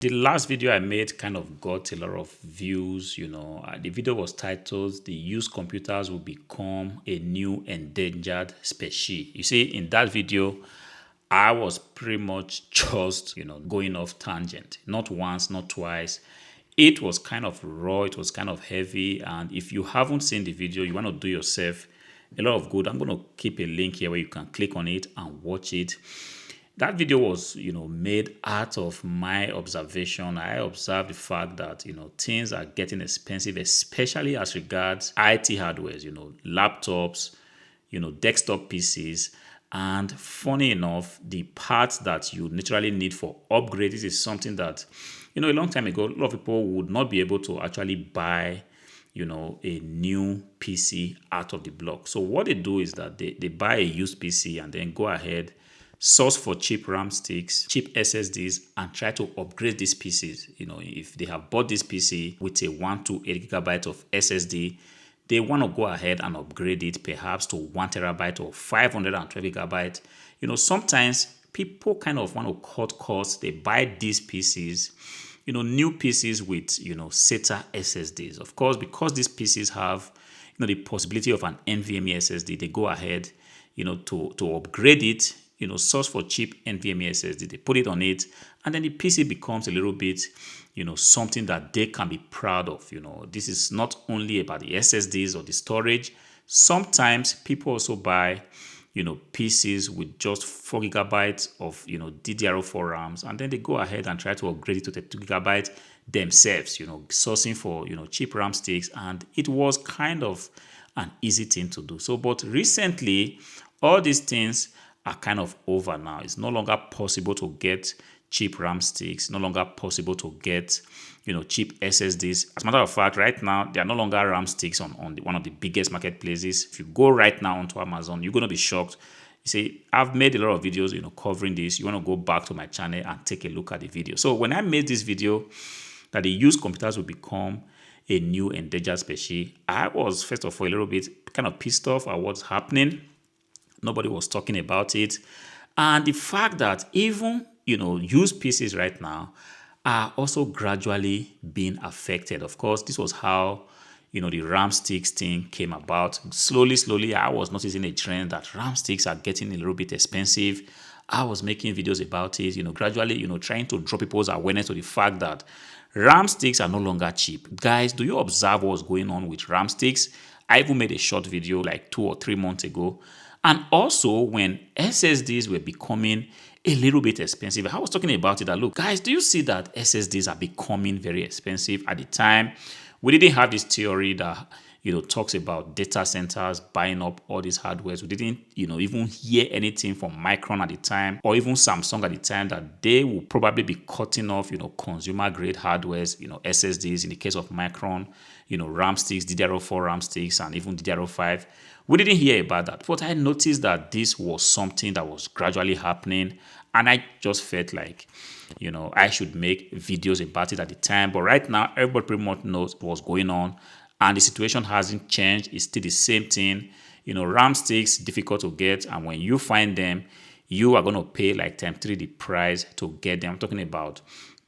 The last video I made kind of got a lot of views. The video was titled "The Used Computers Will Become a New Endangered Species." You see, in that video, I was pretty much just, going off tangent. Not once, not twice. It was kind of raw, it was kind of heavy. And if you haven't seen the video, you want to do yourself a lot of good. I'm going to keep a link here where you can click on it and watch it. That video was, made out of my observation. I observed the fact that, things are getting expensive, especially as regards IT hardware, laptops, desktop PCs. And funny enough, the parts that you naturally need for upgrades is something that, a long time ago, a lot of people would not be able to actually buy, a new PC out of the block. So what they do is that they buy a used PC and then go ahead, source for cheap RAM sticks, cheap SSDs, and try to upgrade these PCs. If they have bought this PC with a 128 gigabyte of SSD, they want to go ahead and upgrade it perhaps to 1 terabyte or 512 gigabyte. Sometimes people kind of want to cut costs. They buy these PCs, new PCs with, SATA SSDs. Of course, because these PCs have, the possibility of an NVMe SSD, they go ahead, to upgrade it, source for cheap NVMe SSD. They put it on it, and then the PC becomes a little bit, something that they can be proud of. This is not only about the SSDs or the storage. Sometimes people also buy, PCs with just 4 gigabytes of, DDR4 RAMs, and then they go ahead and try to upgrade it to 32 gigabytes themselves, sourcing for, cheap RAM sticks, and it was kind of an easy thing to do. So, but recently, all these things are kind of over now. It's no longer possible to get cheap RAM sticks, no longer possible to get, cheap SSDs. As a matter of fact, right now, there are no longer RAM sticks on one of the biggest marketplaces. If you go right now onto Amazon, you're going to be shocked. You see, I've made a lot of videos, covering this. You want to go back to my channel and take a look at the video. So when I made this video that the used computers will become a new endangered species, I was, first of all, a little bit kind of pissed off at what's happening. Nobody was talking about it. And the fact that even, used PCs right now are also gradually being affected. Of course, this was how, the RAM sticks thing came about. Slowly, I was noticing a trend that RAM sticks are getting a little bit expensive. I was making videos about it, gradually, trying to draw people's awareness to the fact that RAM sticks are no longer cheap. Guys, do you observe what's going on with RAM sticks? I even made a short video like 2 or 3 months ago. And also when SSDs were becoming a little bit expensive, I was talking about it that, look, guys, do you see that SSDs are becoming very expensive? At the time, we didn't have this theory that, talks about data centers buying up all these hardwares. We didn't, even hear anything from Micron at the time or even Samsung at the time that they will probably be cutting off, consumer grade hardwares, SSDs in the case of Micron, RAM sticks, DDR4 RAM sticks, and even DDR5. We didn't hear about that, but I noticed that this was something that was gradually happening, and I just felt like, I should make videos about it at the time. But right now, everybody pretty much knows what's going on, and the situation hasn't changed. It's still the same thing. RAM sticks, difficult to get, and when you find them, you are going to pay like times 3 the price to get them. I'm talking about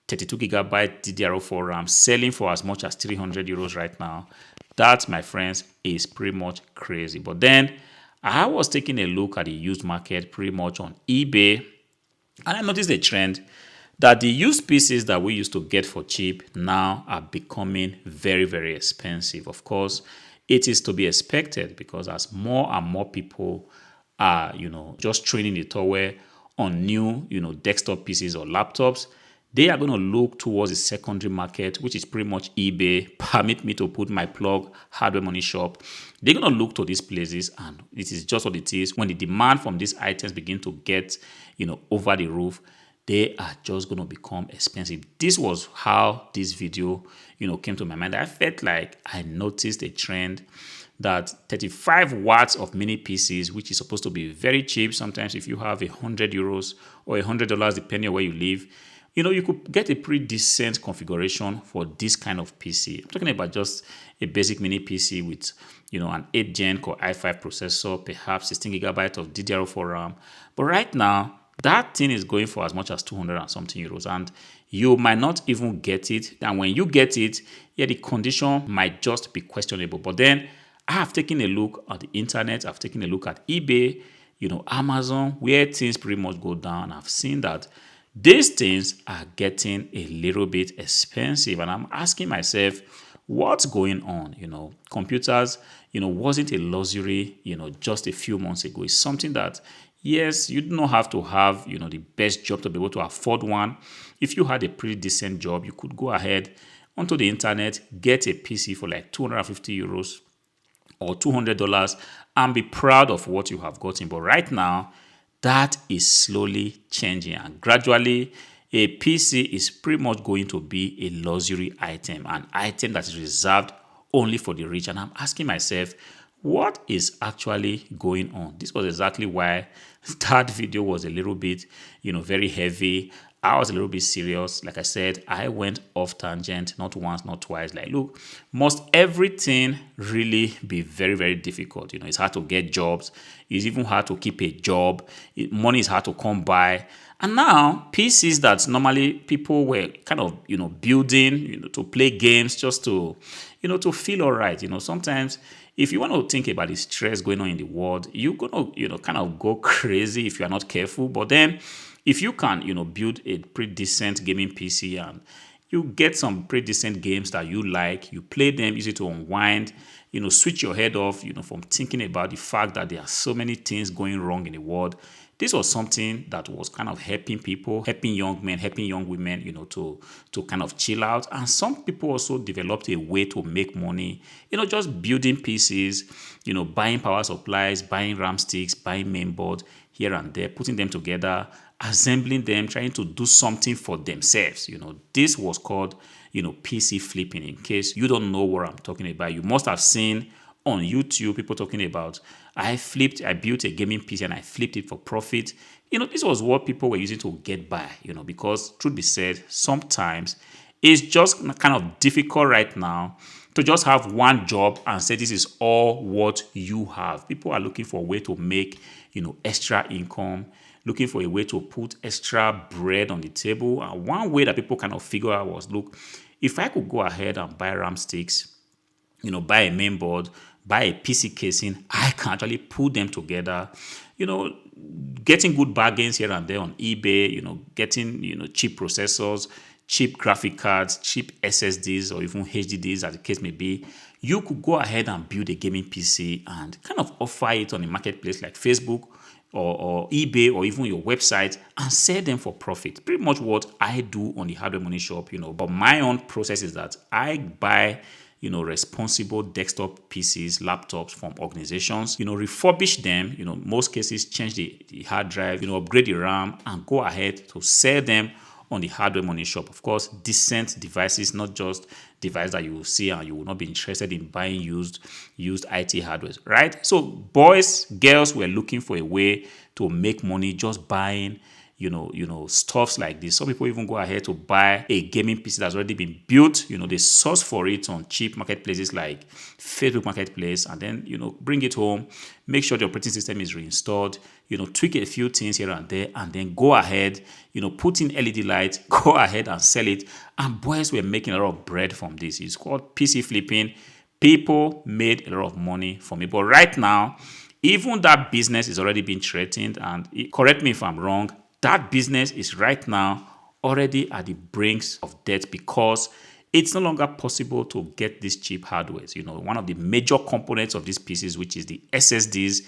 32 gigabyte DDR4 RAM selling for as much as 300 euros right now. That, my friends, is pretty much crazy. But then I was taking a look at the used market pretty much on eBay, and I noticed a trend that the used PCs that we used to get for cheap now are becoming very, very expensive. Of course, it is to be expected because as more and more people are, just training the towel on new, desktop PCs or laptops, they are going to look towards the secondary market, which is pretty much eBay. Permit me to put my plug, Hardware Money Shop. They're going to look to these places, and this is just what it is. When the demand from these items begin to get, over the roof, they are just going to become expensive. This was how this video, came to my mind. I felt like I noticed a trend that 35 watts of mini PCs, which is supposed to be very cheap. Sometimes if you have 100 euros or $100, depending on where you live, you could get a pretty decent configuration for this kind of PC. I'm talking about just a basic mini PC with, an 8th gen Core i5 processor, perhaps 16 gigabytes of DDR4 RAM. But right now, that thing is going for as much as 200 and something euros. And, you might not even get it. And when you get it, yeah, the condition might just be questionable. But then I have taken a look at the internet, I've taken a look at eBay, Amazon, where things pretty much go down. I've seen that these things are getting a little bit expensive. And I'm asking myself, what's going on? Computers, wasn't a luxury, just a few months ago. It's something that, yes, you do not have to have, the best job to be able to afford one. If you had a pretty decent job, you could go ahead onto the internet, get a PC for like 250 euros or $200 and be proud of what you have gotten. But right now, that is slowly changing, and gradually a PC is pretty much going to be a luxury item, an item that is reserved only for the rich. And I'm asking myself, what is actually going on? This was exactly why that video was a little bit, very heavy. I was a little bit serious. Like I said, I went off tangent, not once, not twice. Like, look, must everything really be very, very difficult? It's hard to get jobs. It's even hard to keep a job. Money is hard to come by. And now, PCs that normally people were kind of, building, to play games just to, to feel all right. Sometimes if you want to think about the stress going on in the world, you're going to, kind of go crazy if you are not careful. But then if you can, build a pretty decent gaming PC and you get some pretty decent games that you like, you play them, easy to unwind, switch your head off, from thinking about the fact that there are so many things going wrong in the world. This was something that was kind of helping people, helping young men, helping young women, to kind of chill out. And some people also developed a way to make money, just building PCs, buying power supplies, buying RAM sticks, buying mainboard here and there, putting them together, assembling them, trying to do something for themselves. This was called, PC flipping. In case you don't know what I'm talking about, you must have seen on YouTube people talking about, I built a gaming PC and I flipped it for profit. This was what people were using to get by, because truth be said, sometimes it's just kind of difficult right now to just have one job and say this is all what you have. People are looking for a way to make, extra income, looking for a way to put extra bread on the table. And one way that people kind of figure out was, look, if I could go ahead and buy RAM sticks, buy a main board, buy a PC casing, I can actually put them together, getting good bargains here and there on eBay, getting, cheap processors, cheap graphic cards, cheap SSDs, or even HDDs, as the case may be. You could go ahead and build a gaming PC and kind of offer it on a marketplace like Facebook or eBay or even your website and sell them for profit. Pretty much what I do on the Hardware Money Shop, But my own process is that I buy responsible desktop PCs, laptops from organizations, refurbish them, most cases change the hard drive, upgrade the RAM and go ahead to sell them on the Hardware Money Shop. Of course, decent devices, not just device that you will see and you will not be interested in buying used IT hardware, right? So boys, girls were looking for a way to make money just buying stuffs like this. Some people even go ahead to buy a gaming PC that's already been built. They source for it on cheap marketplaces like Facebook Marketplace and then, bring it home, make sure the operating system is reinstalled, tweak a few things here and there, and then go ahead, put in LED lights, go ahead and sell it. And boys were making a lot of bread from this. It's called PC flipping. People made a lot of money from it. But right now, even that business is already being threatened. And correct me if I'm wrong, that business is right now already at the brinks of death because it's no longer possible to get these cheap hardware. One of the major components of these PCs, which is the SSDs,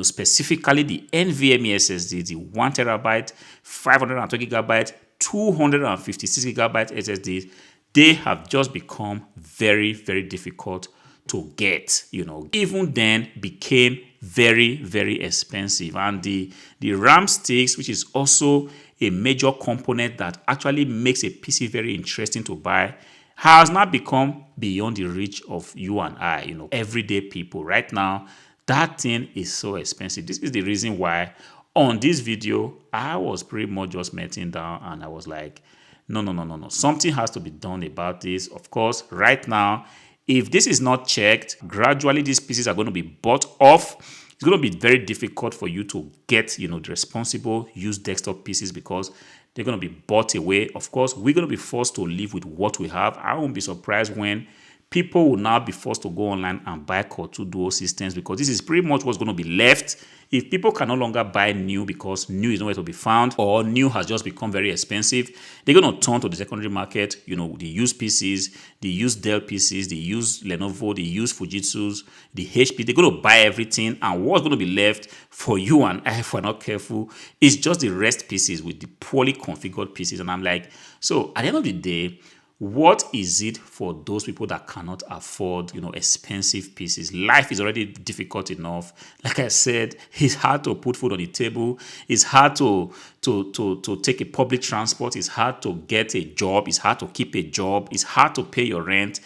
specifically the NVMe SSD, the 1 terabyte, 512 gigabyte, 256 gigabyte SSDs, they have just become very, very difficult to get. Even then became very, very expensive. And the RAM sticks, which is also a major component that actually makes a PC very interesting to buy, has now become beyond the reach of you and I, everyday people. Right now, that thing is so expensive. This is the reason why on this video, I was pretty much just melting down and I was like, no. Something has to be done about this. Of course, right now, if this is not checked, gradually these pieces are going to be bought off. It's going to be very difficult for you to get, the responsible used desktop PCs because They're going to be bought away. Of course, we're going to be forced to live with what we have. I won't be surprised when people will now be forced to go online and buy Core 2 Duo systems, because this is pretty much what's going to be left. If people can no longer buy new because new is nowhere to be found, or new has just become very expensive, they're going to turn to the secondary market, the used PCs, the used Dell PCs, the used Lenovo, the used Fujitsu's, the HP. They're going to buy everything, and what's going to be left for you and I, if we're not careful, is just the rest PCs with the poorly configured PCs. And I'm like, so at the end of the day, what is it for those people that cannot afford, expensive PCs? Life is already difficult enough. Like I said, it's hard to put food on the table. It's hard to take a public transport. It's hard to get a job. It's hard to keep a job. It's hard to pay your rent.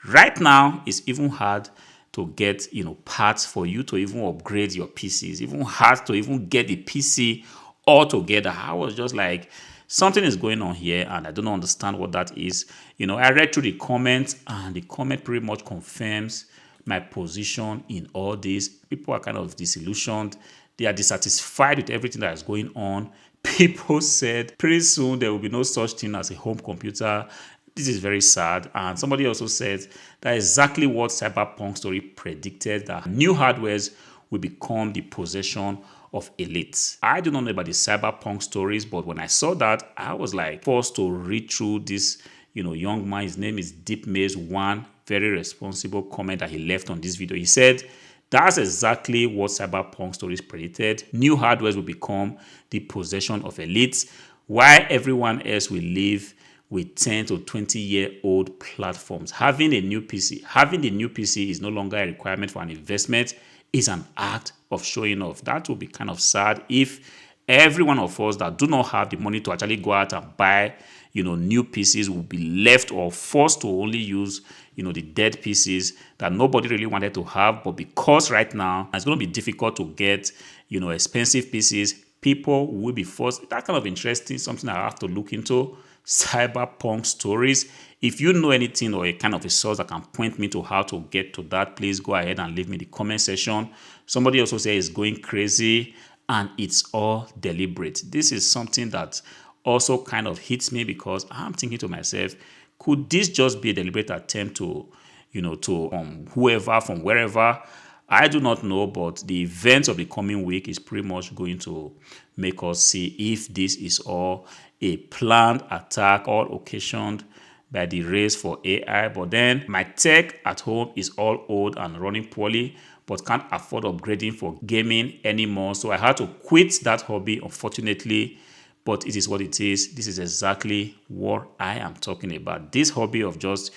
Right now, it's even hard to get, parts for you to even upgrade your PCs. It's even hard to even get the PC all together. I was just like, something is going on here, and I don't understand what that is. I read through the comments, and the comment pretty much confirms my position in all this. People are kind of disillusioned. They are dissatisfied with everything that is going on. People said pretty soon there will be no such thing as a home computer. This is very sad. And somebody also said that exactly what Cyberpunk story predicted, that new hardwares will become the possession of elites. I do not know about the Cyberpunk stories, but when I saw that, I was like forced to read through this, young man. His name is Deep Maze One. Very responsible comment that he left on this video. He said, that's exactly what Cyberpunk stories predicted. New hardwares will become the possession of elites, while everyone else will live with 10 to 20-year-old platforms. Having the new PC is no longer a requirement for an investment. It's an act of showing off. That will be kind of sad if every one of us that do not have the money to actually go out and buy, new PCs will be left or forced to only use, the dead PCs that nobody really wanted to have. But because right now it's going to be difficult to get, expensive PCs, people will be forced. That's kind of interesting, something I have to look into. Cyberpunk stories. If you know anything or a kind of a source that can point me to how to get to that, please go ahead and leave me in the comment section. Somebody also says it's going crazy and it's all deliberate. This is something that also kind of hits me, because I'm thinking to myself, could this just be a deliberate attempt to, whoever from wherever? I do not know, but the events of the coming week is pretty much going to make us see if this is all a planned attack, all occasioned by the race for AI. But then my tech at home is all old and running poorly, but can't afford upgrading for gaming anymore. So I had to quit that hobby, unfortunately, but it is what it is. This is exactly what I am talking about. This hobby of just,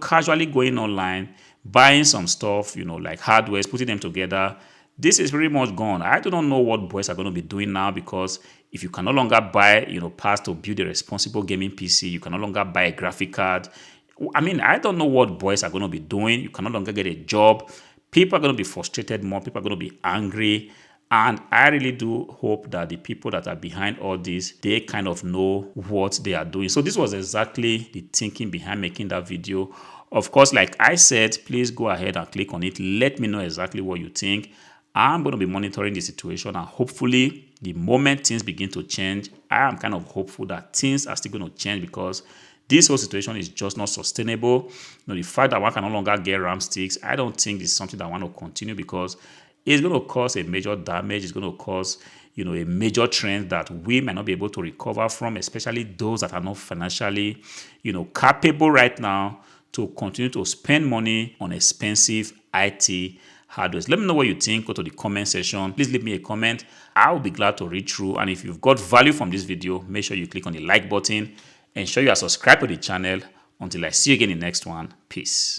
casually going online, buying some stuff, like hardwares, putting them together. This is pretty much gone. I do not know what boys are going to be doing now, because if you can no longer buy, parts to build a responsible gaming PC, you can no longer buy a graphic card. I don't know what boys are going to be doing. You can no longer get a job. People are going to be frustrated more. People are going to be angry. And I really do hope that the people that are behind all this, they kind of know what they are doing. So this was exactly the thinking behind making that video. Of course, like I said, please go ahead and click on it. Let me know exactly what you think. I'm going to be monitoring the situation, and hopefully the moment things begin to change, I am kind of hopeful that things are still going to change, because this whole situation is just not sustainable. The fact that one can no longer get RAM sticks, I don't think this is something that I want to continue, because it's going to cause a major damage. It's going to cause, a major trend that we might not be able to recover from, especially those that are not financially, capable right now to continue to spend money on expensive IT hardware. Let me know what you think. Go to the comment section. Please leave me a comment. I'll be glad to read through. And if you've got value from this video, make sure you click on the like button. Ensure you are subscribed to the channel. Until I see you again in the next one. Peace.